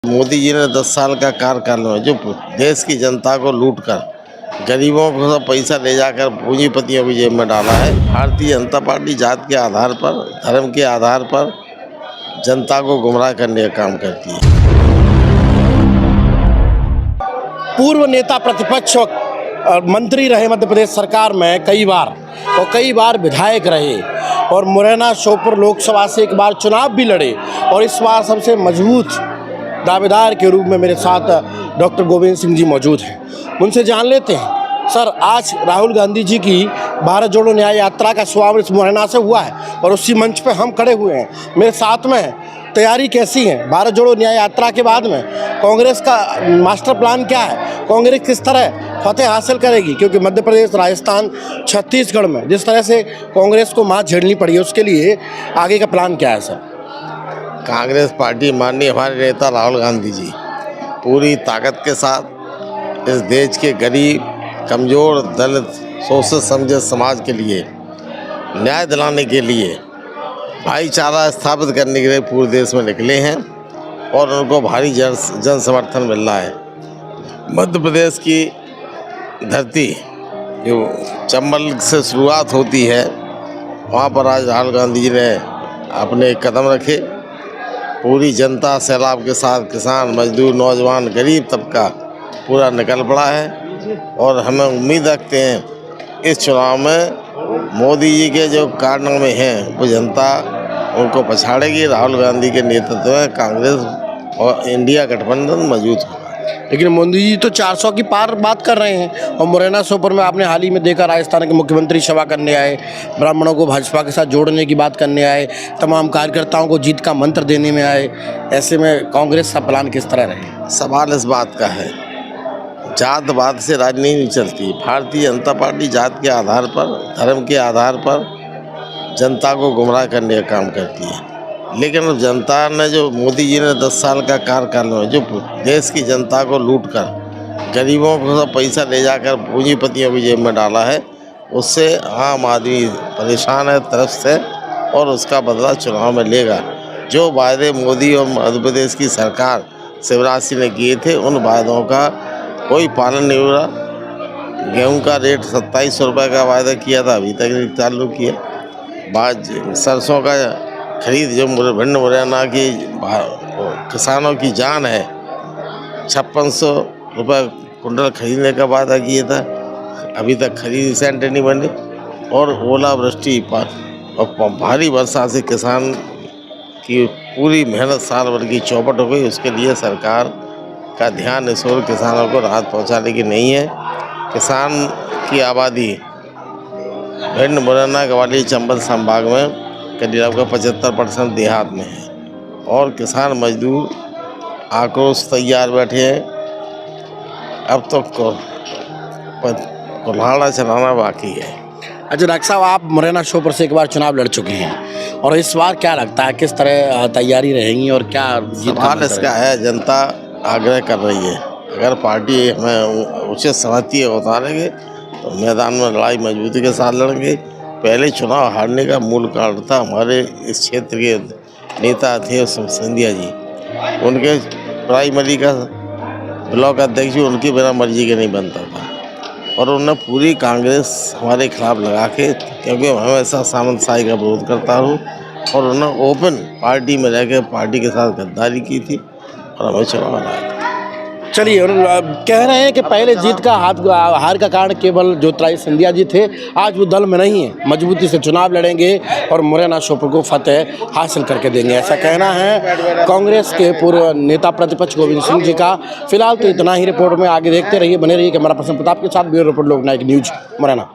मोदी जी ने 10 साल का कार्यकाल में जो देश की जनता को लूटकर गरीबों को सब पैसा ले जाकर पूंजीपतियों की जेब में डाला है। भारतीय जनता पार्टी जात के आधार पर, धर्म के आधार पर जनता को गुमराह करने का काम करती है। पूर्व नेता प्रतिपक्ष और मंत्री रहे मध्य प्रदेश सरकार में कई बार विधायक रहे और मुरैना श्योपुर लोकसभा से एक बार चुनाव भी लड़े और इस बार सबसे मजबूत दावेदार के रूप में मेरे साथ डॉक्टर गोविंद सिंह जी मौजूद हैं। उनसे जान लेते हैं। सर, आज राहुल गांधी जी की भारत जोड़ो न्याय यात्रा का शुभारंभ इस मुरैना से हुआ है और उसी मंच पे हम खड़े हुए हैं। मेरे साथ में तैयारी कैसी है भारत जोड़ो न्याय यात्रा के बाद में? कांग्रेस का मास्टर प्लान क्या है? कांग्रेस किस तरह फतेह हासिल करेगी? क्योंकि मध्य प्रदेश, राजस्थान, छत्तीसगढ़ में जिस तरह से कांग्रेस को मात झेलनी पड़ी है, उसके लिए आगे का प्लान क्या है सर? कांग्रेस पार्टी माननीय हमारे नेता राहुल गांधी जी पूरी ताकत के साथ इस देश के गरीब, कमज़ोर, दलित, सोचे समझे समाज के लिए न्याय दिलाने के लिए, भाईचारा स्थापित करने के लिए पूरे देश में निकले हैं और उनको भारी जन समर्थन मिल रहा है। मध्य प्रदेश की धरती जो चंबल से शुरुआत होती है, वहाँ पर आज राहुल गांधी जी ने अपने कदम रखे। पूरी जनता सैलाब के साथ किसान, मजदूर, नौजवान, गरीब तबका पूरा निकल पड़ा है और हमें उम्मीद रखते हैं इस चुनाव में मोदी जी के जो कारनामे हैं वो जनता उनको पछाड़ेगी। राहुल गांधी के नेतृत्व में कांग्रेस और इंडिया गठबंधन मजबूत होगा। लेकिन मोदी जी तो 400 की पार बात कर रहे हैं और मुरैना श्योपुर में आपने हाल ही में देखा, राजस्थान के मुख्यमंत्री सभा करने आए, ब्राह्मणों को भाजपा के साथ जोड़ने की बात करने आए, तमाम कार्यकर्ताओं को जीत का मंत्र देने में आए। ऐसे में कांग्रेस का प्लान किस तरह रहे? सवाल इस बात का है, जातवाद से राजनीति नहीं चलती। भारतीय जनता पार्टी जात के आधार पर, धर्म के आधार पर जनता को गुमराह करने का काम करती है। लेकिन अब जनता ने जो मोदी जी ने 10 साल का कार्यकाल में जो देश की जनता को लूटकर गरीबों को सब पैसा ले जाकर पूंजीपतियों की जेब में डाला है, उससे आम आदमी परेशान है तरफ से और उसका बदला चुनाव में लेगा। जो वायदे मोदी और मध्य प्रदेश की सरकार शिवराज सिंह ने किए थे, उन वायदों का कोई पालन नहीं हो रहा। गेहूं का रेट 2700 रुपये का वायदा किया था, अभी तक नहीं चालू किया। सरसों का खरीद जो भिंड मुरैना की किसानों की जान है, 5600 रुपये कुंटल खरीदने का वादा किया था, अभी तक खरीद सेंटर नहीं बने। और ओलावृष्टि और भारी वर्षा से किसान की पूरी मेहनत साल भर की चौपट हो गई। उसके लिए सरकार का ध्यान इस ओर किसानों को राहत पहुंचाने की नहीं है। किसान की आबादी भिंड, मुरैना, ग्वालियर, चंबल संभाग में करीब 75% देहात में है और किसान मजदूर आक्रोश तैयार बैठे हैं। अब तो कुल्हाड़ा चलाना बाकी है। अच्छा डॉक्टर साहब, आप मुरैना श्योपुर से एक बार चुनाव लड़ चुके हैं और इस बार क्या लगता है किस तरह तैयारी रहेंगी और क्या सवाल इसका है? जनता आग्रह कर रही है, अगर पार्टी हमें उचित समझती है उतारेंगे तो मैदान में लड़ाई मजबूती के साथ लड़ेंगे। पहले चुनाव हारने का मूल कारण था हमारे इस क्षेत्र के नेता थे सिंधिया जी, उनके प्राइमरी का ब्लॉक अध्यक्ष भी उनकी बिना मर्जी के नहीं बनता था और उन्होंने पूरी कांग्रेस हमारे खिलाफ लगा के, क्योंकि हमेशा सामंतशाही का विरोध करता हूँ और उन्होंने ओपन पार्टी में रह के पार्टी के साथ गद्दारी की थी और हमें चुनाव हराया था। चलिए, और कह रहे हैं कि पहले जीत का हार का कारण केवल ज्योतिरादित्य सिंधिया जी थे, आज वो दल में नहीं है, मजबूती से चुनाव लड़ेंगे और मुरैना श्योपुर को फतेह हासिल करके देंगे, ऐसा कहना है कांग्रेस के पूर्व नेता प्रतिपक्ष गोविंद सिंह जी का। फिलहाल तो इतना ही रिपोर्ट में, आगे देखते रहिए, बने रहिए। कैमरा पर्सन प्रताप के साथ ब्यूरो रिपोर्ट, लोकनायक न्यूज, मुरैना।